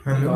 Hello.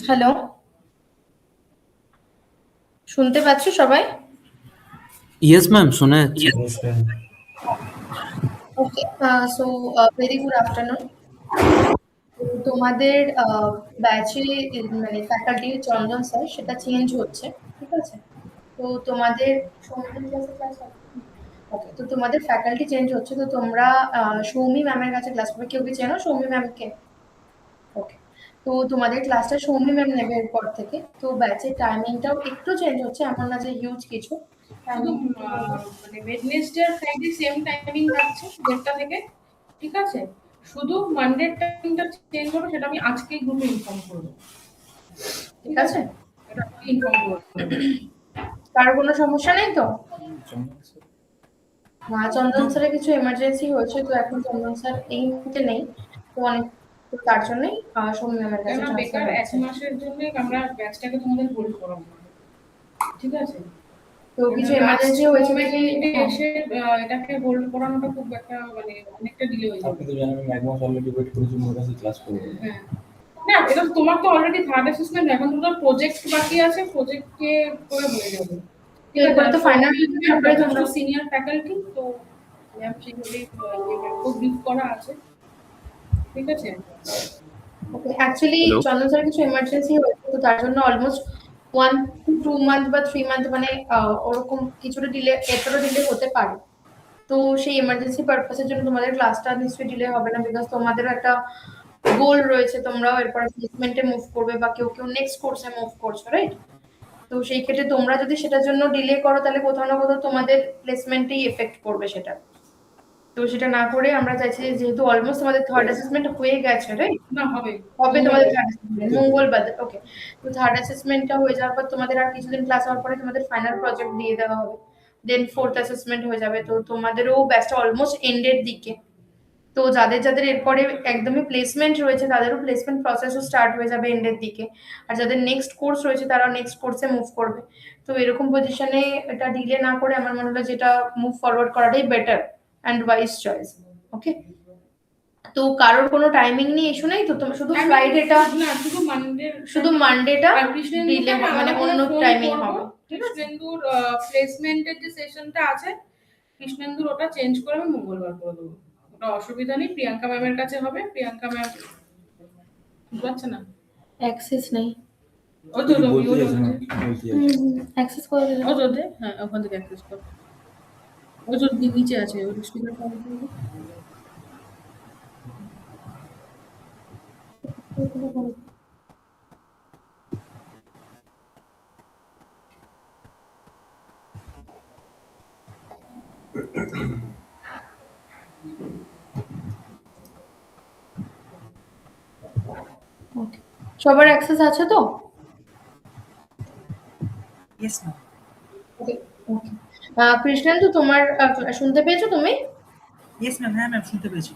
Hello, শুনতে পাচ্ছ সবাই? ইয়েস ম্যাম, শোনা যাচ্ছে। ওকে, সো ভেরি গুড আফটারনুন। তোমাদের ব্যাচে মানে ফ্যাকাল্টির চন্দন স্যার সেটা চেঞ্জ হচ্ছে, ঠিক আছে? তো তোমাদের সৌমির ক্লাসে ক্লাস হবে। ওকে, তো তোমাদের ফ্যাকাল্টি চেঞ্জ হচ্ছে, তো তোমরা সৌমি ম্যামের কাছে ক্লাস করবে। কেউ কি চেনো সৌমি ম্যামকে? ওকে, তো তোমাদের ক্লাসটা সৌমি ম্যাম নেবে এরপর থেকে। তো ব্যাচের টাইমিংটাও একটু চেঞ্জ হচ্ছে, এমন না যে হিউজ কিছু। শুধু মানে ওয়েডনেসডে আর ফ্রাইডে সেম টাইমিং থাকছে 1:30 থেকে, ঠিক আছে? শুধু মানডে টাইমিংটা চেঞ্জ হবে, সেটা আমি আজকেই গ্রুপে ইনফর্ম করবো, ঠিক আছে? এটা আমি ইনফর্ম করবো। কারো কোনো সমস্যা নেই তো? না, চন্দন স্যারের কিছু এমার্জেন্সি হয়েছে, তো এখন চন্দন স্যার এই মুহূর্তে নেই। তো অনেক, তো তার জন্যই সৌমি ম্যামের কাছে কেননা ট্রান্সফার বেকার এক হচ্ছে। মাসের জন্য আমরা ব্যাচটাকে তোমাদের হোল্ড করাবো না, ঠিক আছে? তো কিছু লাস্ট এমার্জেন্সি হয়েছে মোমেন্টে দেখে হ্যাঁ। এসে এটাকে হোল্ড করানোটা খুব একটা মানে অনেকটা ডিলে হয়ে যাবে। আপনি তো জানেন আমি 1 মাস অলরেডি ওয়েট করেছি মোর কাছে ক্লাস করবো। হ্যাঁ না এটা তো তোমার তো অলরেডি থার্ড অ্যাসেসমেন্ট, এখন তো প্রজেক্ট বাকি আছে, প্রজেক্টকে করে হয়ে যাবে। ঠিক আছে, এরপরে তো ফাইনাল তারপরে যথেষ্ট তোমরা সিনিয়র ফ্যাকাল্টি, তো ম্যাম সেইভাবেই ব্রিফ করা আছে। ঠিক আছে, ওকে অ্যাকচুয়ালি হ্যালো চন্দন স্যার কিছু এমার্জেন্সি হয়েছে, তো তার জন্য অলমোস্ট 1 to 2 মান্থ বা 3 মান্থ মানে ওরকম কিছুটা ডিলে, এতটা ডিলে হতে পারে। তো সেই এমার্জেন্সি পারপাসের জন্য তোমাদের ক্লাসটা নিশ্চয়ই ডিলে হবে না, বিকজ তোমাদেরও একটা গোল রয়েছে, তোমরাও এরপর প্লেসমেন্টে মুভ করবে বা কেউ কেউ নেক্সট কোর্সে মুভ করছো, রাইট? তো সেই ক্ষেত্রে তোমরা যদি সেটার জন্য ডিলে করো তাহলে কোথাও না কোথাও তোমাদের প্লেসমেন্টেই এফেক্ট করবে সেটা। তো সেটা না করে আমরা চাইছি যে যেহেতু অলমোস্ট তোমাদের থার্ড অ্যাসেসমেন্ট হয়ে গেছে, রাইট? না হবে হবে তোমাদের থার্ড অ্যাসেসমেন্ট মঙ্গলবার, ওকে। তো থার্ড অ্যাসেসমেন্টটা হয়ে যাওয়ার পর তোমাদের আর কিছুদিন ক্লাস হওয়ার পরে তোমাদের ফাইনাল প্রজেক্ট দিয়ে দেওয়া হবে, দেন ফোর্থ অ্যাসেসমেন্ট হয়ে যাবে। তো তোমাদেরও ব্যাচটা অলমোস্ট এন্ডের দিকে। তো যাদের যাদের এরপরে একদমই প্লেসমেন্ট রয়েছে তাদেরও প্লেসমেন্ট প্রসেসও স্টার্ট হয়ে যাবে এন্ডের দিকে, আর যাদের নেক্সট কোর্স রয়েছে তারাও নেক্সট কোর্সে মুভ করবে। তো এরকম পজিশনে এটা ডিলে না করে আমার মনে হলো যেটা মুভ ফরওয়ার্ড করাটাই বেটার অ্যান্ড ওয়াইজ চয়েস। ওকে, তো কারোর কোনো টাইমিং নিয়ে ইস্যু নেই তো? তোমার শুধু ফ্রাইডেটা, না শুধু মানডে, শুধু মানডেটা আর কৃষ্ণেন্দুকে ডিলে আমি মানে আলাদা করে অন্য ফোন টাইমিং করবো। হবে। কৃষ্ণেন্দুর প্লেসমেন্টের যে সেশনটা আছে, কৃষ্ণেন্দুর ওটা চেঞ্জ করে আমি মঙ্গলবার করে দেবো, ওটা অসুবিধা নেই। প্রিয়াঙ্কা ম্যামের কাছে হবে, প্রিয়াঙ্কা ম্যাম বুঝতে পারছে না, অ্যাক্সেস নেই। ওই তো কিছু ওই বলতে ওই চাইছে না, বলতে চাইছে। অ্যাক্সেস করে দিলাম। ওই তো দে, হ্যাঁ ওখান থেকে অ্যাক্সেস কর, ওই তো নিচে আছে ওই স্পিকারটা অন করবো। ওকে, সবার অ্যাক্সেস আছে তো? Yes, ma'am. ওকে ওকে। কৃষ্ণেন্দু তোমার শুনতে পেয়েছো তুমি? Yes, ma'am. হ্যাঁ, ম্যাম শুনতে পেয়েছি।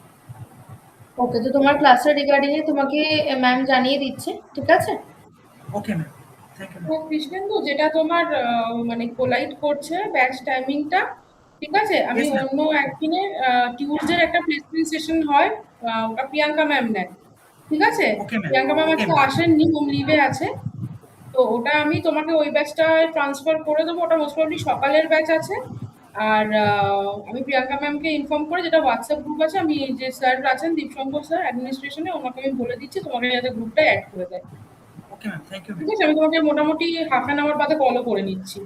ওকে, তো তোমার ক্লাসের রিগার্ডিং এ তোমাকে ম্যাম জানিয়ে দিচ্ছে, ঠিক আছে? ওকে ম্যাম, থ্যাংক ইউ তো ম্যাম। কৃষ্ণেন্দু যেটা তোমার মানে কোলাইড করছে ব্যাচ টাইমিংটা, ঠিক আছে, আমি Yes, ma'am. অন্য একদিনের টিউসডের একটা প্লেসমেন্ট সেশন হয়, ওটা প্রিয়াঙ্কা ম্যাম নেয়, ঠিক আছে? Okay, ma'am. Priyanka ma'am Okay, আজকে ma'am. আসেননি, হোম লিভে আছে। তো ওটা আমি তোমাকে ওই ব্যাচটা ট্রান্সফার করে দেবো, ওটা মোস্ট প্রবাবলি সকালের ব্যাচ আছে। আর আমি প্রিয়াঙ্কা ম্যামকে ইনফর্ম করে, যেটা হোয়াটসঅ্যাপ গ্রুপ আছে, আমি যে স্যার আছেন দীপশঙ্কর স্যার অ্যাডমিনিস্ট্রেশনে, ওনাকে আমি বলে দিচ্ছি তোমাকে যাতে গ্রুপটা অ্যাড করে দেয়, ওকে ম্যাম, থ্যাংক ইউ ঠিক ম্যাম। আছে? আমি তোমাকে মোটামুটি হাফ অ্যান আওয়ার বাদে কলও করে নিচ্ছি।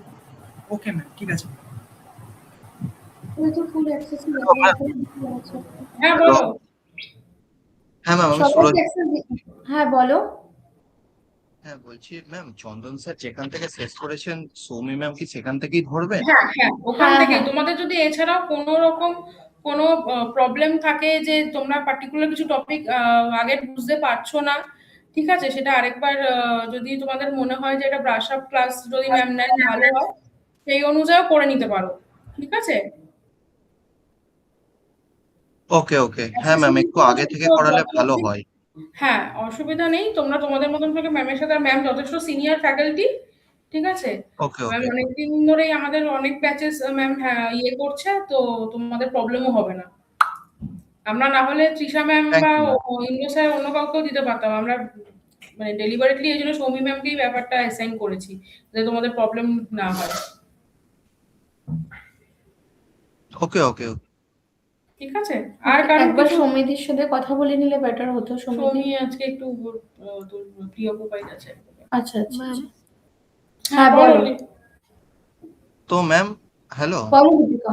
ওকে ম্যাম, ঠিক আছে। তুমি তো ফুল অ্যাক্সেস হ্যাঁ বলো। হ্যাঁ ম্যাম, আমি সবাইকে সুরজ। অ্যাক্সেস হ্যাঁ বলো। হ্যাঁ বলছি ম্যাম, চন্দন স্যার যেখান থেকে শেষ করেছেন সৌমি ম্যাম কি সেখান থেকেই ধরবে? হ্যাঁ হ্যাঁ ওখান হ্যাঁ, থেকে হ্যাঁ। তোমাদের যদি এছাড়াও কোনো রকম কোনো প্রবলেম থাকে যে তোমরা পার্টিকুলার কিছু টপিক আগে বুঝতে পারছো না, ঠিক আছে, সেটা আরেকবার যদি তোমাদের মনে হয় যে এটা ব্রাশ আপ ক্লাস যদি ম্যাম নেন ভালো হয়, সেই অনুযায়ী করে নিতে পারো, ঠিক আছে? ওকে ওকে, হ্যাঁ ম্যাম, একটু আগে থেকে করালে ভালো হয়। হ্যাঁ অসুবিধা নেই, তোমরা তোমাদের মতন করে ম্যামের সাথে, ম্যাম যথেষ্ট সিনিয়র ফ্যাকাল্টি, ঠিক আছে? ওকে ম্যাম ওকে অনেকদিন ধরেই আমাদের অনেক ব্যাচেস ম্যাম ইয়ে করছে, তো তোমাদের প্রবলেমও হবে না। আমরা না হলে তৃষা ম্যাম থ্যাংক বা ইউ ম্যাম। ইন্দ্র স্যার অন্য কাউকেও দিতে পারতাম, আমরা মানে ডেলিভারেটলি এই জন্য সৌমি ম্যামকেই ব্যাপারটা অ্যাসাইন করেছি, যাতে তোমাদের প্রবলেম না হয়, ওকে ওকে ওকে, ঠিক আছে? আর কারণ একবার কিছু, সমিতির সাথে কথা বলে নিলে বেটার হতো। সমিতি সৌমি আজকে একটু তোর প্রিঅকুপাইড আছে। আচ্ছা আচ্ছা ম্যাম আচ্ছা। হ্যাঁ হ্যাঁ বলো বলো। তো ম্যাম, হ্যালো। বলো দীপিকা।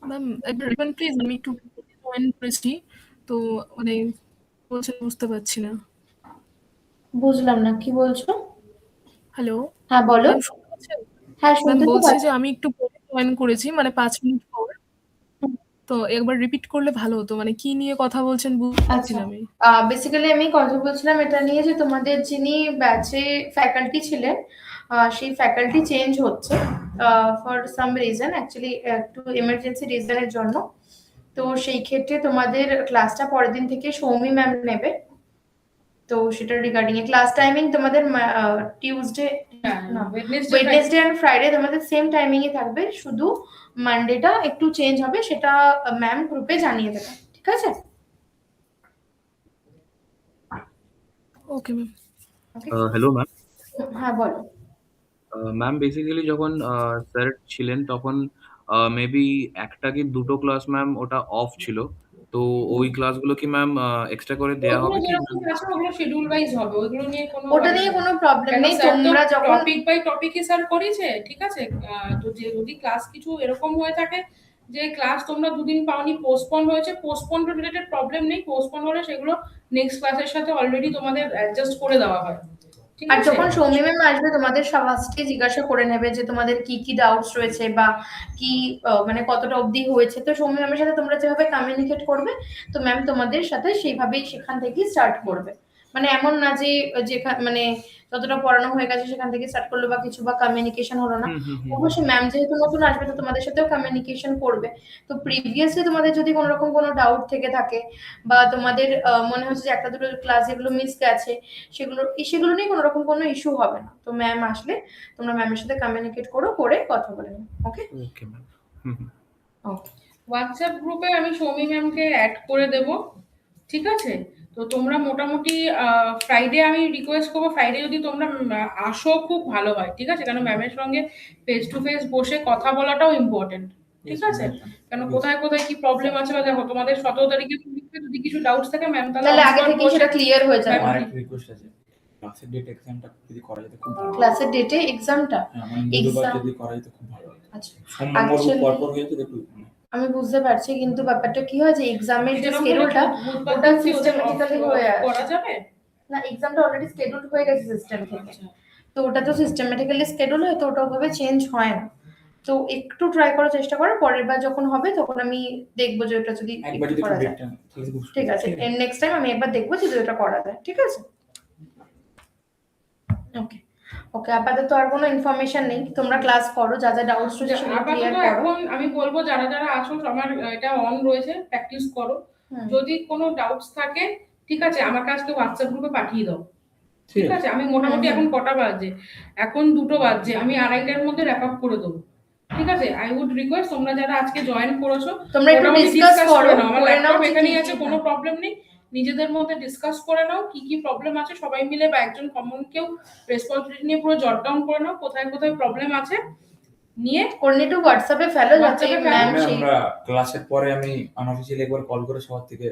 ম্যাম একবার রিপন প্লিজ, আমি একটু জয়েন করেছি, তো মানে বলছেন বুঝতে পারছি না। বুঝলাম না কি বলছো। হ্যালো হ্যাঁ বলো। ম্যাম, শুনতে পাচ্ছেন? হ্যাঁ ম্যাম শুনতে তো বলছি পাচ্ছি। যে আমি একটু পরে জয়েন করেছি, মানে 5 মিনিট পর, তো একবার রিপিট করলে ভালো হতো, মানে কি নিয়ে কথা বলছেন বুঝতে পারছি আচ্ছা, না আমি। বেসিক্যালি আমি কথা বলছিলাম এটা নিয়ে যে তোমাদের যিনি ব্যাচে ফ্যাকাল্টি ছিলেন, সেই ফ্যাকাল্টি চেঞ্জ হচ্ছে ফর সাম রিজন, অ্যাকচুয়ালি একটু এমার্জেন্সি রিজনের জন্য। তো সেই ক্ষেত্রে তোমাদের ক্লাসটা পরের দিন থেকে সৌমি ম্যাম নেবে। তো সেটা রিগার্ডিং এ ক্লাস টাইমিং তোমাদের টিউসডে হ্যাঁ, না Wednesday, ওয়েডনেসডে এন্ড ফ্রাইডে তোমাদের সেম টাইমিং এ থাকবে, শুধু মানডেটা একটু চেঞ্জ হবে, সেটা ম্যাম গ্রুপে জানিয়ে দেবে, ঠিক আছে? Okay ma'am. Okay, hello ma'am. হ্যাঁ বলো। ম্যাম বেসিক্যালি যখন স্যার ছিলেন তখন মেবি একটা কি দুটো ক্লাস ম্যাম ওটা অফ ছিল, তো ওই ক্লাসগুলো কি ম্যাম এক্সট্রা করে দেওয়া ওগুলো হবে কি? যেরকম আছে ওগুলো শিডিউল ওয়াইজ হবে, ওইগুলো নিয়ে কোনো ওটা নিয়ে কোনো প্রবলেম কেন নেই, স্যার তো তোমরা যখন টপিক বাই টপিকই স্যার করেছে, ঠিক আছে? তো যে যদি ক্লাস কিছু এরকম হয়ে থাকে যে ক্লাস তোমরা দুদিন পাওনি, পোস্টপোন হয়েছে, পোস্টপোন রিলেটেড প্রবলেম নেই, পোস্টপোন হলে সেগুলো নেক্সট ক্লাসের সাথে অলরেডি তোমাদের অ্যাডজাস্ট করে দেওয়া হয়, ঠিক আর আছে? যখন সৌমি ম্যাম আসবে তোমাদের ফার্স্টে জিজ্ঞাসা করে নেবে যে তোমাদের কি কি ডাউটস রয়েছে বা কি মানে কতটা অবধি হয়েছে। তো সৌমি ম্যামের সাথে তোমরা যেভাবে কমিউনিকেট করবে, তো ম্যাম তোমাদের সাথে সেইভাবেই সেখান থেকে স্টার্ট করবে। মানে এমন না যে যেখানে মানে যতটা পড়ানো হয়ে গেছে সেখান থেকে স্টার্ট করলো বা কিছু, বা কমিউনিকেশন হলো না। অবশ্যই ম্যাম যেহেতু নতুন আসবে তো তোমাদের সাথেও কমিউনিকেশন করবে। তো প্রিভিয়াসলি তোমাদের যদি কোনো রকম কোনো ডাউট থেকে থাকে বা তোমাদের মনে হচ্ছে যে একটা দুটো ক্লাস যেগুলো মিস গেছে, সেগুলো নিয়ে কোনো রকম কোনো ইস্যু হবে না। তো ম্যাম আসলে তোমরা ম্যামের সাথে কমিউনিকেট করে কথা বলে নিও। ওকে ওকে ম্যাম। ওকে হোয়াটসঅ্যাপ গ্রুপে আমি সৌমি ম্যামকে অ্যাড করে দেব, ঠিক আছে? তো তোমরা মোটামুটি ফ্রাইডে আমি রিকোয়েস্ট করবো, ফ্রাইডে যদি তোমরা আসো খুব ভালো হয়, ঠিক আছে? কারণ ম্যামের সঙ্গে ফেস টু ফেস বসে কথা বলাটাও ইম্পর্টেন্ট, ঠিক আছে? কেন কোথায় কোথায় কি প্রবলেম আছে, বা দেখো তোমাদের 17 তারিখে পরীক্ষা, যদি কিছু ডাউটস থাকে ম্যাম তাহলে আগে থেকেই সেটা ক্লিয়ার হয়ে যাবে। আমার একটা রিকোয়েস্ট আছে, ক্লাসের ডেট এক্সামটা যদি করা যেত খুব ভালো। ক্লাসের ডেটে এক্সামটা মানে বুধবার Exam- যদি করা যেত খুব ভালো হতো। আচ্ছা সোমবার Actually- পর পর হয়ে যেত একটু আমি বুঝতে পারছি, কিন্তু ব্যাপারটা কি হয় যে এক্সামের যে শিডিউলটা ওটা সিস্টেমেটিক্যালি হয়ে আসে। করা যাবে না, এক্সামটা অলরেডি শিডিউলড হয়ে গেছে সিস্টেম থেকে, আচ্ছা। তো ওটা তো সিস্টেমেটিক্যালি শিডিউল হয়, তো ওটা ওভাবে চেঞ্জ হয় না। তো একটু ট্রাই করার চেষ্টা করো, পরের বার যখন হবে তখন আমি দেখবো যে ওটা যদি একবার যদি করা যায়। ডেটটা খুব ঠিক আছে, নেক্সট টাইম আমি একবার দেখবো যদি ওটা করা যায়, ঠিক আছে? ওকে ওকে, আপাতত আর কোনো ইনফরমেশন নেই, তোমরা ক্লাস করো, যা যা ডাউটস রয়েছে সেগুলো ক্লিয়ার আপাতত করো। এখন আমি বলবো যারা যারা আছো আমার এটা অন রয়েছে, প্র্যাকটিস করো। হুম। যদি কোনো ডাউটস থাকে, ঠিক আছে, আমার কাছে হোয়াটসঅ্যাপ গ্রুপে পাঠিয়ে দাও, ঠিক আছে? আমি মোটামুটি এখন কটা বাজে, এখন 2টো বাজে, আমি 2:30টার মধ্যে র্যাপ আপ করে দেবো, ঠিক আছে? আই উড রিকোয়েস্ট তোমরা যারা আজকে জয়েন করেছো তোমরা একটু মোটামুটি ডিসকাস discuss করো, নাও। আমার করে নাও ল্যাপটপ যে এখানেই কি আছে, কি, কোনো প্রবলেম নেই, নিজেদের মধ্যে ডিসকাস করে নাও কি কি প্রবলেম আছে সবাই মিলে, বা একজন কমন কেউ রেসপন্সিবিলিটি নিয়ে পুরো জট ডাউন করে নাও কোথায় কোথায় প্রবলেম আছে নিয়ে কোন একটু হোয়াটসঅ্যাপে ফেলো, যাতে WhatsApp-এ ফেলো। ম্যাম সেই আমরা ক্লাসের পরে আমি আনঅফিশিয়ালি একবার কল করে সবার থেকে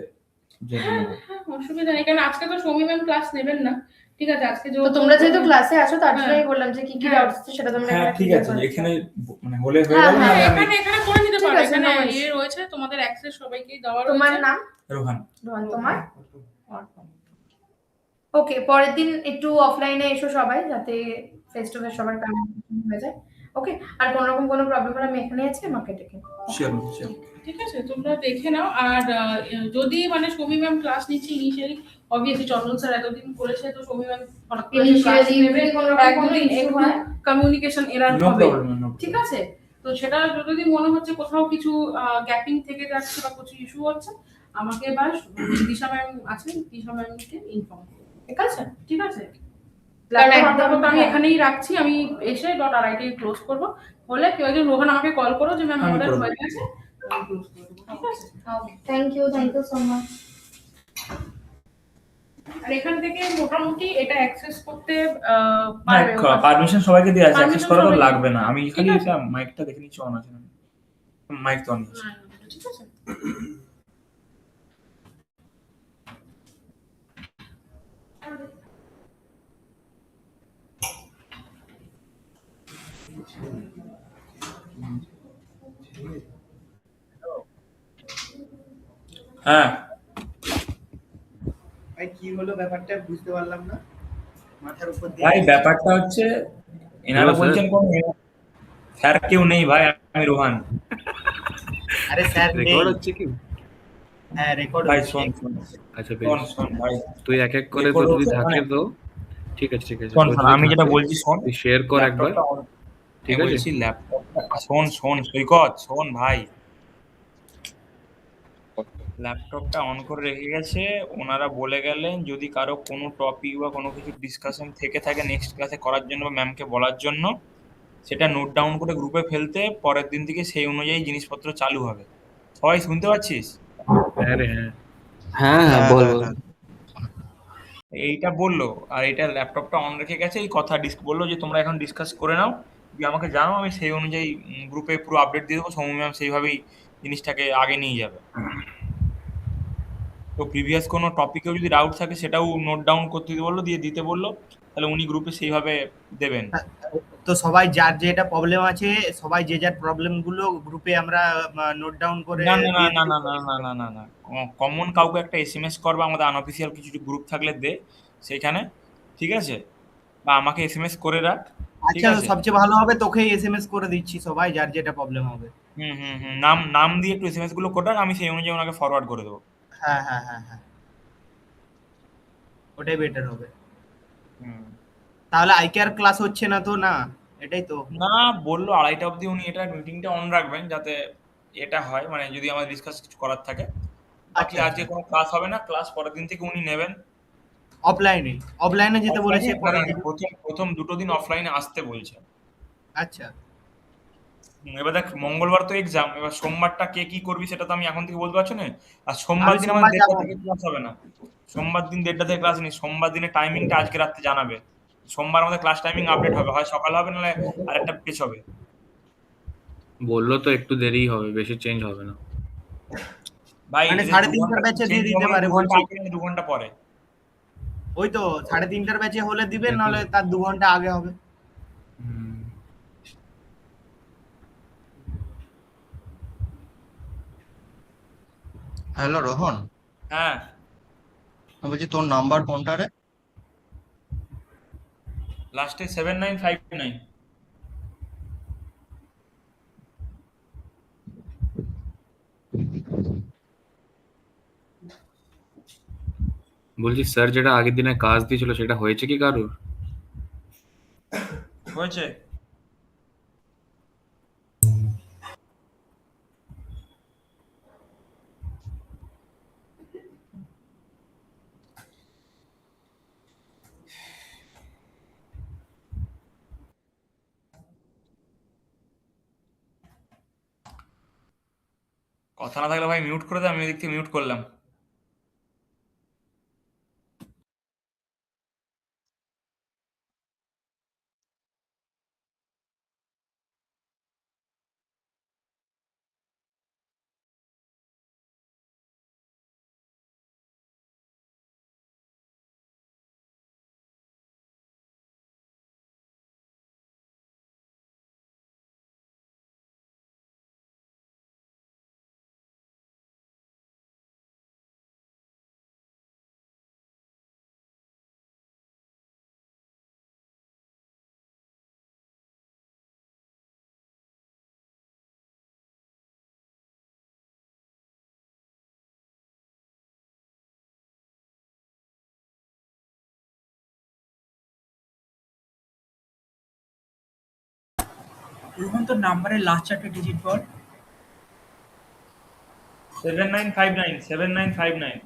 জেনে নেব। হ্যাঁ, অসুবিধা নেই, কারণ আজকে তো সৌমি ম্যাম ক্লাস নেবেন না, ঠিক আছে? আজকে তো তোমরা যেহেতু ক্লাসে আছো তার হ্যাঁ। জন্যই বললাম যে কি কি হ্যাঁ। ডাউটস আছে সেটা তোমরা হ্যাঁ এখানে ঠিক clear আছে, করে এখানে নাও। মানে হলে হয়ে হ্যাঁ, গেল না, হ্যাঁ, আমি এখানে করে নিতে ঠিক পারো, আছে, এখানে no worries। ইয়ে রয়েছে, তোমাদের অ্যাক্সেস সবাইকেই দেওয়া তোমার রয়েছে। নাম? রোহান। রোহান, তোমার? ওকে, পরের দিন একটু অফলাইনে এসো সবাই, যাতে ফেস টু ফেস সবার কমিউনিকেশন হয়ে যায়। ওকে, আর কোনো রকম কোনো প্রবলেম হলে আমি এখানে আছি, আমাকে ডেকে নাও। Sure sure. ঠিক আছে, তোমরা দেখে নাও। আর যদি মানে সৌমি ম্যাম ক্লাস নিচ্ছে ইনিশিয়ালি, অবভিয়াসলি চন্দন স্যার এতদিন করেছে, তো সৌমি ম্যাম হঠাৎ করে ক্লাস Initially নেবে, যদি কোনো রকম এক কোনো দুদিন issue একটু হয়, কমিউনিকেশন এরার নো হবে, প্রবলেম, নো ঠিক আছে? তো সেটা যদি মনে হচ্ছে কোথাও কিছু গ্যাপিং থেকে যাচ্ছে বা কিছু ইস্যু হচ্ছে, আমাকে বা দিশা ম্যাম আছেন, দিশা ম্যামকে ইনফর্ম করো, ঠিক আছে? ঠিক আছে, কারণ ল্যাপটপ একদম আপাতত আমি এখানেই রাখছি, আমি এসে .RIT ক্লোজ করবো। হলে কেউ একজন রোহান আমাকে কল করো যে ম্যাম আমি আমাদের করবো। হয়ে গেছে, আমি ক্লোজ করে দেবো, ঠিক আছে? ওকে, থ্যাংক ইউ সো মাচ। আর এখান থেকে মোটামুটি এটা অ্যাক্সেস করতে পারবে। পারমিশন সবাইকে দেওয়া আছে, Permission অ্যাক্সেস করা তো সবাইকে। লাগবে না। আমি খালি ঠিক আছে। এটা মাইকটা দেখে নিচ্ছি অন আছে না, মাইক তো অন আছে। ঠিক আছে। হ্যাঁ ভাই কি হলো ব্যাপারটা বুঝতে পারলাম না, মাথার উপর দিয়ে ভাই, ব্যাপারটা হচ্ছে এনারা Hello, sir. বলছেন কোন স্যার কেউ নেই ভাই, আমি রোহান। আরে স্যার নেই। রেকর্ড হচ্ছে কি? হ্যাঁ রেকর্ড ভাই শোন শোন আচ্ছা শোন বেশ, শোন ভাই, তুই এক এক করে তো Record যদি হচ্ছে থাকে মানে- তো ঠিক আছে ঠিক আছে, শোন তোর শোন, যদি আমি যেটা থাকে, বলছি শোন, তুই শেয়ার কর একবার, ল্যাপটপটা on- ঠিক আমি আছে? বলছি ল্যাপটপটা শোন শোন সৈকত, শোন ভাই, ল্যাপটপটা অন করে রেখে গেছে, ওনারা বলে গেলেন যদি কারো কোনো টপিক বা কোনো কিছু ডিসকাশন থেকে থাকে নেক্সট ক্লাসে করার জন্য বা ম্যামকে বলার জন্য, সেটা নোট ডাউন করে গ্রুপে ফেলতে, পরের দিন থেকে সেই অনুযায়ী জিনিসপত্র চালু হবে। সবাই শুনতে পাচ্ছিস? হ্যাঁ রে হ্যাঁ। হ্যাঁ হ্যাঁ হ্যাঁ বল হ্যাঁ বল। হ্যাঁ এইটা বললো, আর এইটা ল্যাপটপটা অন রেখে গেছে, এই কথা বললো যে তোমরা এখন ডিসকাস করে নাও, দিয়ে আমাকে জানাও, আমি সেই অনুযায়ী গ্রুপে পুরো আপডেট দিয়ে দেবো, সৌম্য ম্যাম সেইভাবেই জিনিসটাকে আগে নিয়ে যাবে। তো প্রিভিয়াস কোনো টপিকেও যদি ডাউট থাকে সেটাও নোট ডাউন করতে বললো, দিয়ে দিতে বললো, তাহলে উনি গ্রুপে সেইভাবে দেবেন। তো সবাই যার যেটা প্রবলেম আছে, সবাই যে যার প্রবলেম গুলো গ্রুপে আমরা নোট ডাউন করে না না না দিয়ে না দিই। না না না না না না, কমন কাউকে একটা এসএমএস করবে, আমাদের আনঅফিসিয়াল কিছু গ্রুপ থাকলে দে সেইখানে, ঠিক আছে? বা আমাকে এসএমএস করে রাখ, ঠিক আচ্ছা, তো আছে? সবচেয়ে ভালো হবে তোকেই এসএমএস করে দিচ্ছি, সবাই যার যেটা প্রবলেম হবে। হুম হুম হুম, নাম নাম দিয়ে একটু এসএমএস গুলো করে রাখ, আমি সেই অনুযায়ী ওনাকে ফরওয়ার্ড করে দেবো। হ্যাঁ হ্যাঁ হ্যাঁ হ্যাঁ, ওটাই বেটার হবে। হুম। তাহলে আইকেআর ক্লাস হচ্ছে না তো? না, এটাই তো। না, বললো 2:30 অবধি উনি এটা মিটিংটা অন রাখবেন, যাতে এটা হয়, মানে যদি আমাদের ডিসকাস কিছু করার থাকে। বাকি আচ্ছা আজকে আচ্ছা, কোনো ক্লাস হবে না, ক্লাস পরের দিন থেকে উনি নেবেন। অফলাইনে অফলাইনে যেতে বলেছে অফলাইনে না না পরের না, দিন। প্রথম প্রথম দুটো দিন অফলাইনে আসতে বলছে। আচ্ছা, এবার দেখ, মঙ্গলবার তো এক্সাম, এবার সোমবারটা কে কি করবি সেটা তো আমি এখন থেকে বলতে পারছি না। আর সোমবার আমি দিন আমাদের সোমবার 1:30 যাবো। থেকে ক্লাস হবে না। সোমবার দিন 1:30 থেকে ক্লাস নেই, সোমবার দিনের টাইমিংটা আজকে রাত্রে জানাবে। সোমবার আমাদের ক্লাস টাইমিং আপডেট হবে, হয় সকাল হবে, নাহলে আরেকটা পেছ হবে। বললো তো একটু দেরিই হবে, বেশি চেঞ্জ হবে না। ভাই মানে এদের 3:30টার ব্যাচে দিয়ে চেঞ্জ দিতে হবে পারে 2 ঘন্টা বলছি। আগে, 2 ঘন্টা পরে। ওই তো 3:30টার ব্যাচে হলে দিবে, দেখি। নাহলে তার 2 ঘন্টা আগে হবে। হুম। হ্যালো রোহন, হ্যাঁ, আমি বলছি তোর নাম্বার কোনটা রে? লাস্টে 7959। বলছি স্যার যেটা আগের দিনে কাজ দিয়েছিল সেটা হয়েছে কি কারোর? হয়েছে। কথা না থাকলে ভাই মিউট করে দে, আমি এদিক থেকে মিউট করলাম। রোহন, তোর নাম্বারের লাস্ট চারটে ডিজিট বল। 7959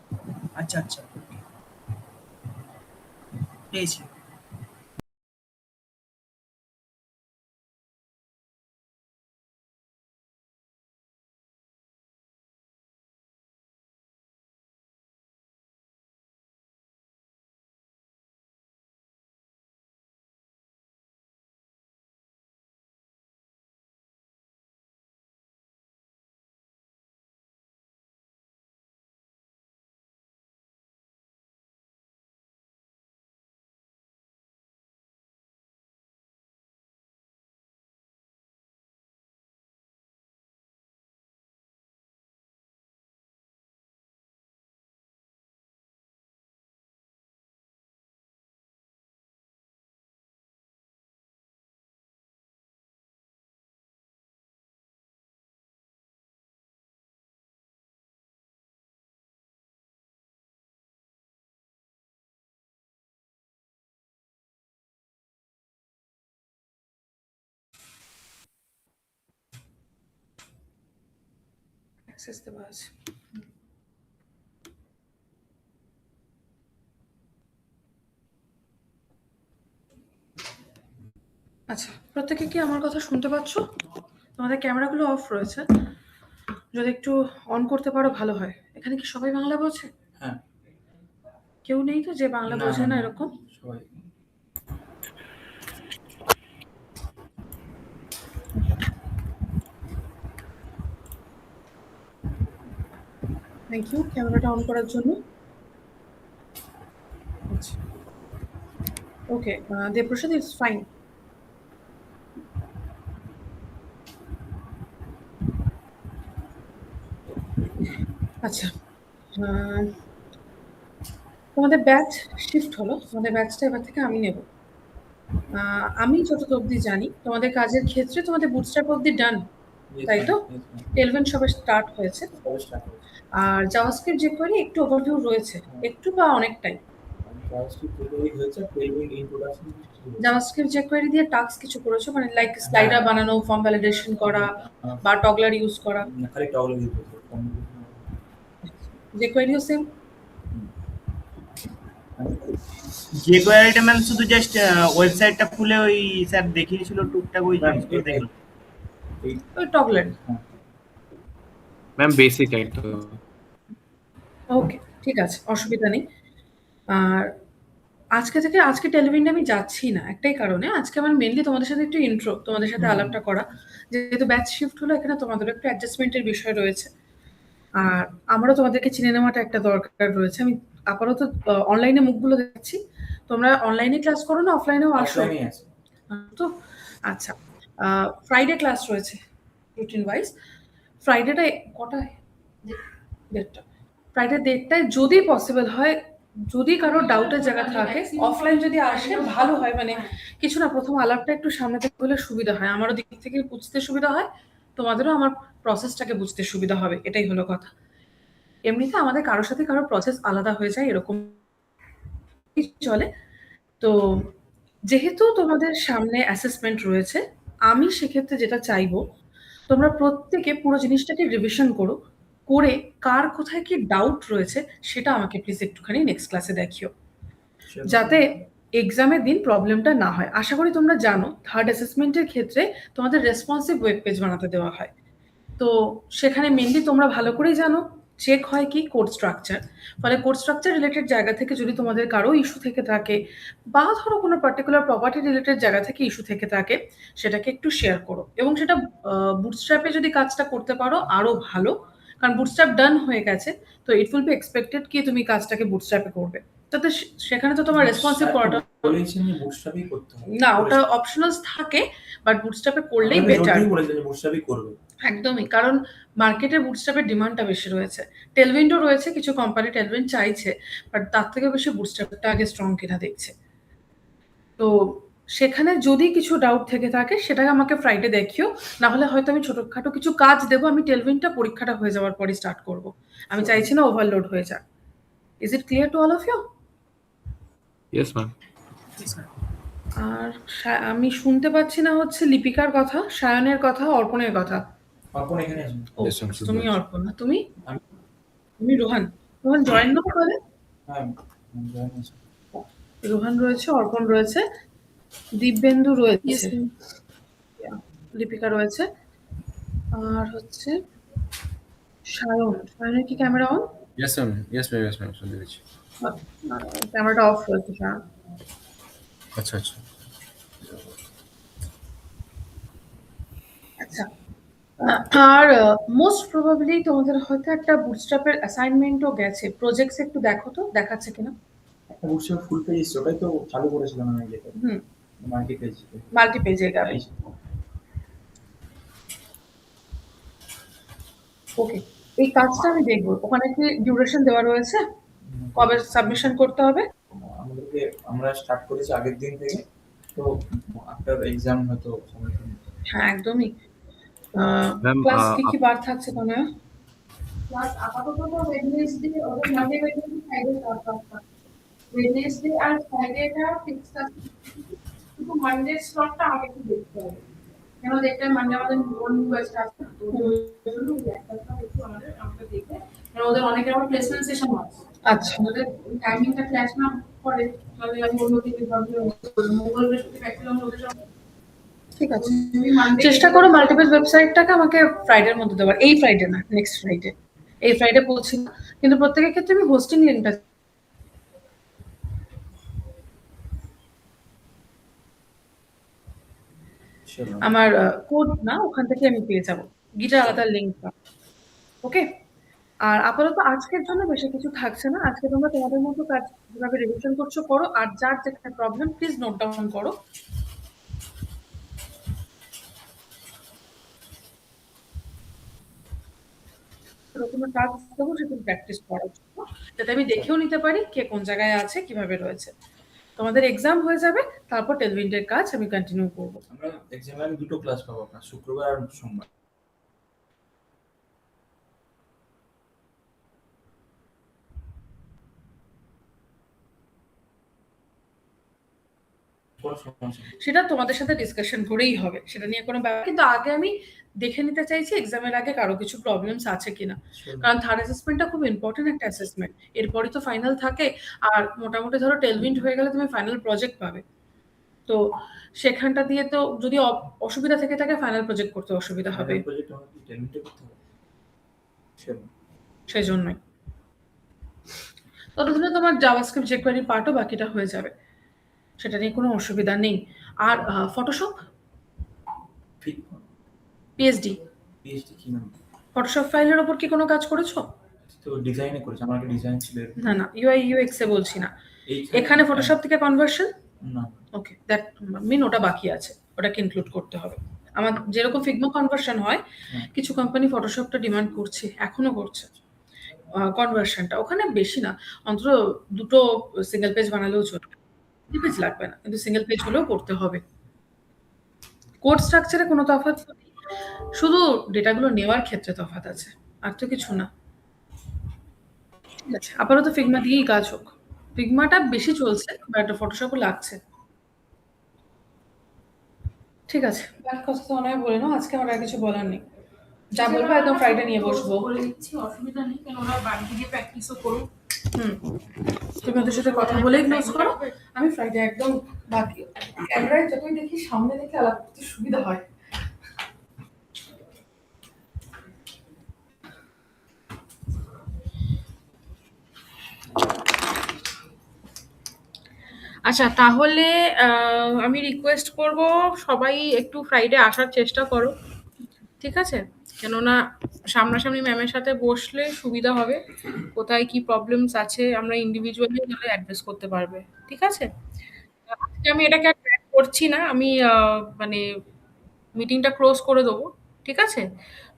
আচ্ছা আচ্ছা, পেয়েছি। Access the bus. আচ্ছা, প্রত্যেকে কি আমার কথা শুনতে পাচ্ছ? তোমাদের ক্যামেরাগুলো অফ রয়েছে। যদি একটু অন করতে পারো ভালো হয়। এখানে কি সবাই বাংলা বোঝে? হ্যাঁ। কেউ নেই তো যে বাংলা বোঝে না এরকম? সবাই। থ্যাংক ইউ ক্যামেরাটা অন করার জন্য। আচ্ছা, ওকে, দেবপ্রসাদ, ইটস ফাইন। আচ্ছা, আহ, তোমাদের ব্যাচ শিফট হলো, তোমাদের ব্যাচটা এবার থেকে আমি নেব। আমি যতটা অবধি জানি তোমাদের কাজের ক্ষেত্রে তোমাদের বুটস্ট্র্যাপ অবধি ডান, তাই তো? টেলভিন সবে স্টার্ট হয়েছে, সবাই স্টার্ট হয়েছে। আর জাভাস্ক্রিপ্ট যে কোয়েরি একটু ওভারভিউ রয়েছে, একটু বা অনেকটাই। জাভাস্ক্রিপ্ট টিউটোরিয়াল হয়েছে, টেলভিন ইন্ট্রোডাকশন। জাভাস্ক্রিপ্ট যে কোয়েরি দিয়ে টাস্ক কিছু করেছো, মানে লাইক স্লাইডার বানানো, ফর্ম ভ্যালিডেশন করা বা টগলার ইউজ করা? খালি টগল ইউজ করতে। যে কোয়েরিও সেম? যে কোয়ারিটা ম্যাম শুধু জাস্ট ওয়েবসাইটটা খুলে ওই স্যার দেখিয়েছিল টুকটাক ওই জিনিসগুলো দেখলাম। ওই টগলার। ম্যাম বেসিক একদম। ওকে, ঠিক আছে, অসুবিধা নেই। আর আজকে টেলিভিশনে আমি যাচ্ছি না একটাই কারণে, আজকে আমার মেনলি তোমাদের সাথে একটু ইন্ট্রো, তোমাদের সাথে আলাপটা করা। যেহেতু ব্যাচ শিফট হলো, এখানে তোমাদের একটু অ্যাডজাস্টমেন্টের বিষয় রয়েছে, আর আমারও তোমাদেরকে চিনে নেওয়াটা একটা দরকার রয়েছে। আমি আপাতত অনলাইনে মুখগুলো দেখছি। তোমরা অনলাইনে ক্লাস করো না অফলাইনেও আসো? অফলাইনেই আছে। তো আচ্ছা, ফ্রাইডে ক্লাস রয়েছে রুটিন ওয়াইজ। ফ্রাইডেটা কটায়? 1:30। ফ্রাইডে 1:30টায় যদি পসিবল হয়, যদি কারো ডাউটের জায়গা থাকে অফলাইন যদি আসে ভালো হয়। মানে কিছু না, প্রথম আলাপটা একটু সামনে থেকে হলে সুবিধা হয়, আমারও দিক থেকে বুঝতে সুবিধা হয়, তোমাদেরও আমার প্রসেসটাকে বুঝতে সুবিধা হবে, এটাই হলো কথা। এমনিতে আমাদের কারোর সাথে কারো প্রসেস আলাদা হয়ে যায়, এরকম চলে। তো যেহেতু তোমাদের সামনে অ্যাসেসমেন্ট রয়েছে, আমি সেক্ষেত্রে যেটা চাইবো, তোমরা প্রত্যেকে পুরো জিনিসটাকে রিভিশন করো, করে কার কোথায় কি ডাউট রয়েছে সেটা আমাকে প্লিজ একটুখানি নেক্সট ক্লাসে দেখিও, যাতে এক্সামের দিন প্রবলেমটা না হয়। আশা করি তোমরা জানো থার্ড অ্যাসেসমেন্টের ক্ষেত্রে তোমাদের রেসপন্সিভ ওয়েব পেজ বানাতে দেওয়া হয়। তো সেখানে মেনলি তোমরা ভালো করেই জানো চেক হয় কি কোড স্ট্রাকচার। ফলে কোড স্ট্রাকচার রিলেটেড জায়গা থেকে যদি তোমাদের কারো ইস্যু থেকে থাকে, বা ধরো কোনো পার্টিকুলার প্রপার্টি রিলেটেড জায়গা থেকে ইস্যু থেকে থাকে, সেটাকে একটু শেয়ার করো। এবং সেটা বুটস্ট্র্যাপে যদি কাজটা করতে পারো আরো ভালো, কারণ বুটস্ট্র্যাপ ডান হয়ে গেছে, তো ইট উইল বি এক্সপেক্টেড কি তুমি কাজটাকে বুটস্ট্র্যাপে করবে। তাতে সেখানে তো তোমার রেসপন্সিভ করাটা বলেছেন যে বুটস্ট্র্যাপই করতে হবে। না, ওটা অপশনালস থাকে, বাট বুটস্ট্র্যাপে করলেই বেটার। বলেছেন যে বুটস্ট্র্যাপই করবে। একদমই, কারণ মার্কেটে বুটস্ট্র্যাপের ডিমান্ডটা বেশি রয়েছে। টেলভিন্ডও রয়েছে, কিছু কোম্পানি টেলভিন্ড চাইছে, বাট তার থেকে বেশি বুটস্ট্র্যাপটা আগে স্ট্রং কিনা দেখছে। তো সেখানে যদি কিছু ডাউট থেকে থাকে সেটাকে আমাকে ফ্রাইডে দেখিও, না হলে হয়তো আমি ছোটখাটো কিছু কাজ দেবো। আমি টেলভিন্ডটা পরীক্ষাটা হয়ে যাওয়ার পরই স্টার্ট করব, আমি চাইছি না ওভারলোড হয়ে যাক। Is it clear to all of you? Yes ma'am. আর আমি শুনতে পাচ্ছি না হচ্ছে লিপিকার কথা, সায়নের কথা, অর্পণের কথা। অর্পণ এখানে আসুন। ও, Yes, ma'am, শুনতে তুমি পাচ্ছি। অর্পণ না, তুমি? আমি। তুমি রোহান। রোহান জয়েন না করে? হ্যাঁ, জয়েন আছে। রোহান রয়েছে, অর্পণ রয়েছে, দিব্যেন্দু রয়েছে, Yes, ma'am. লিপিকা রয়েছে, আর হচ্ছে সায়ন। সায়নের কি ক্যামেরা অন? ইয়েস ম্যাম, শুনতে পাচ্ছি। ক্যামেরাটা অফ রয়েছে সায়ন। আচ্ছা। আচ্ছা, আর মোস্ট প্রবাবলি তোমাদের হয়তো একটা বুটস্ট্র্যাপের অ্যাসাইনমেন্টও গেছে। প্রজেক্টস একটু দেখো তো, দেখাচ্ছে কিনা। একটা বুটস্ট্র্যাপ ফুল পেজ এসছে, ওটাই তো চালু করেছিলাম আমি যেটা মাল্টি পেজ। মাল্টি পেজে যাবে। ওকে, এই কাজটা আমি দেখবো। ওখানে কি ডিউরেশন দেওয়া রয়েছে, কবে সাবমিশন করতে হবে? আমরা স্টার্ট করেছি আগের দিন থেকে, তো আফটার এক্সাম হয়তো সময় পাবো। হ্যাঁ, একদমই। Ma'am, ক্লাস কি বার থাকছে কোনো? ক্লাস আপাতত তো ওয়েডনেসডে, ওদের মানডে ওয়েডনেসডে ফ্রাইডে স্লটটা, ওয়েডনেসডে আর ফ্রাইডেটা ফিক্স আছে, কিন্তু মানডে স্লটটা আগে একটু দেখতে হবে, কেন দেখতে মানডে আমাদের মর্নিং ওয়াইজ আছে, তো একটা একটু আমাদের দেখতে, কারণ ওদের অনেকের আবার প্লেসমেন্ট সেশন আছে। আচ্ছা, ওদের টাইমিংটা ক্ল্যাশ না করে তাহলে আমি অন্য দিকে ভাবলে মঙ্গল বৃহস্পতি প্র্যাকটিক্যাল ওদের সব ঠিক আছে, চেষ্টা করো মাল্টিপল ওয়েবসাইটটাকে আমাকে ফ্রাইডের মধ্যে দেওয়ার। এই ফ্রাইডে না, নেক্সট ফ্রাইডে। এই ফ্রাইডে বলছি না, কিন্তু প্রত্যেকের ক্ষেত্রে আমি হোস্টিং লিঙ্কটা Sure, ma'am. আমার কোড না, ওখান থেকে আমি পেয়ে যাবো, গিটার আলাদা লিঙ্ক। ওকে, আর আপাতত আজকের জন্য বেশি কিছু থাকছে না। আজকে তোমরা তোমাদের মতো কাজ যেভাবে রিভিশন করছো করো, আর যার যেখানে প্রবলেম প্লিজ নোট ডাউন করো। কোনো কাজ দেবো সেটা প্র্যাকটিস করার জন্য, যাতে আমি দেখেও নিতে পারি কে কোন জায়গায় আছে, কিভাবে রয়েছে। তোমাদের এক্সাম হয়ে যাবে, তারপর টেলভিন্টের কাজ আমি কন্টিনিউ করবো। আমরা এক্সামে আমি দুটো ক্লাস পাবো আপনার, শুক্রবার আর সোমবার। কোনো সমস্যা নেই। সেটা তোমাদের সাথে ডিসকাশন করেই হবে, সেটা নিয়ে কোনো ব্যাপার। কিন্তু আগে আমি দেখে নিতে চাইছি এক্সামের আগে কারো কিছু প্রবলেমস আছে কিনা, Sure, কারণ থার্ড অ্যাসেসমেন্টটা খুব ইম্পর্টেন্ট একটা অ্যাসেসমেন্ট। এরপরই তো ফাইনাল থাকে, আর মোটামুটি ধরো টেলভিন্ট হয়ে গেলে তুমি ফাইনাল প্রজেক্ট পাবে। তো সেখানটা দিয়ে তো যদি অসুবিধা থেকে থাকে, ফাইনাল প্রজেক্ট করতে অসুবিধা হবে, ফাইনাল প্রজেক্ট আমাকে টেলভিন্টে করতে হবে। Sure, ma'am. সেই জন্যই। ততদিনে তোমার জাভাস্ক্রিপ্ট jQuery পার্টও বাকিটা হয়ে যাবে, সেটা নিয়ে কোনো অসুবিধা নেই। আর ফটোশপ ঠিক পিএইচডি পিএইচডি কি ম্যাম? ফটোশপ ফাইলের ওপর কি কোনো কাজ করেছো? তো ডিজাইনে করেছি, আমার একটা ডিজাইন ছিল এর। না না, ইউআই ইউএক্স এ বলছি না, এখানে ফটোশপ থেকে কনভার্সন। না, ওকে, দ্যাট মিন ওটা বাকি আছে, ওটাকে ইনক্লুড করতে হবে। আমার যেরকম ফিগমা কনভার্সন হয়, কিছু কোম্পানি ফটোশপটা ডিমান্ড করছে, এখনো করছে কনভার্সনটা। ওখানে বেশি না, অন্তত দুটো সিঙ্গেল পেজ বানালেও চলবে, 2 পেজ লাগবে না, কিন্তু সিঙ্গেল পেজ হলেও করতে হবে। কোড স্ট্রাকচারে কোনো তফাৎ নেই, শুধু ডেটাগুলো নেওয়ার ক্ষেত্রে তফাৎ আছে, আর তো কিছু না। ঠিক আছে, আপাতত ফিগমা দিয়েই কাজ হোক। ফিগমাটা বেশি চলছে, বাট ফটোশপও লাগছে। ঠিক আছে, বাকি কথা তো অনেক বলে নাও, আজকে আমার আর কিছু বলার নেই। যা বলবো একদম ফ্রাইডে নিয়ে বসবো। করে দিচ্ছি, অসুবিধা নেই, কেন ওরা বাড়িতে গিয়ে প্র্যাকটিসও করুক। তুমি ওদের সাথে কথা বলেই ক্লোজ করো, আমি ফ্রাইডে একদম বাকি। ক্যামেরায় যতই দেখি সামনে দেখে আলাপ করতে সুবিধা হয়। আচ্ছা, তাহলে আমি রিকোয়েস্ট করব সবাই একটু ফ্রাইডে আসার চেষ্টা করো, ঠিক আছে? কেননা সামনাসামনি ম্যামের সাথে বসলে সুবিধা হবে, কোথায় কি প্রবলেমস আছে আমরা ইন্ডিভিজুয়ালি গেলে অ্যাড্রেস করতে পারবে, ঠিক আছে? আজকে আমি এটাকে আর ট্র্যাক করছি না, আমি মানে মিটিংটা ক্লোজ করে দেবো, ঠিক আছে?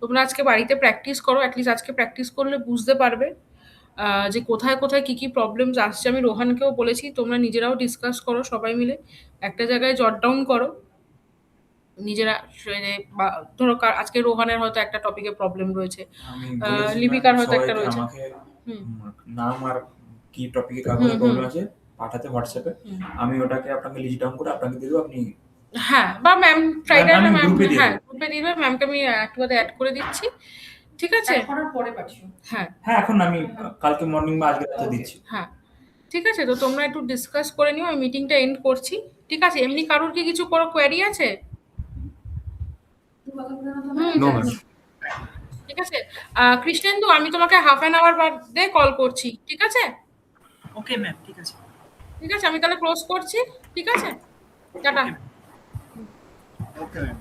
তোমরা আজকে বাড়িতে প্র্যাকটিস করো, অ্যাটলিস্ট আজকে প্র্যাকটিস করলে বুঝতে পারবে যে কোথায় কোথায় কি কি প্রবলেমস আসছে। আমি রোহানকেও বলেছি, তোমরা নিজেরাও ডিসকাস করো সবাই মিলে, একটা জায়গায় জট ডাউন করো নিজেরা। বা ধরো আজকে রোহানের হয়তো একটা টপিকে প্রবলেম রয়েছে, আমি বলেছি লিপিকার হয়তো একটা সবাইকে রয়েছে। আমাকে হুম নাম আর কি টপিকে কাগজে প্রবলেম আছে পাঠাতে হোয়াটসঅ্যাপে, হুম। আমি ওটাকে আপনাকে লিস্ট ডাউন করে আপনাকে দিয়ে দেবো, আপনি হ্যাঁ, বা ম্যাম ফ্রাইডে আমি ম্যাম, গ্রুপে দিয়ে হ্যাঁ দেবো। গ্রুপে দিবে, ম্যামকে আমি একটু অ্যাড করে দিচ্ছি, ঠিক আছে? করার পরে পাঠিও। হ্যাঁ হ্যাঁ এখন আমি কালকে মর্নিং বা আজকে রাতে দিচ্ছি। হ্যাঁ, ঠিক আছে। তো তোমরা একটু ডিসকাস করে নিও, আমি মিটিংটা এন্ড করছি, ঠিক আছে? এমনি কারোর কি কিছু কোনো কোয়ারি আছে? No ma'am. ঠিক আছে, কৃষ্ণেন্দু আমি তোমাকে হাফ অ্যান আওয়ার বাদে কল করছি, ঠিক আছে? ওকে ম্যাম, ঠিক আছে। ঠিক আছে, আমি তাহলে ক্লোজ করছি, ঠিক আছে? টাটা। Okay ma'am.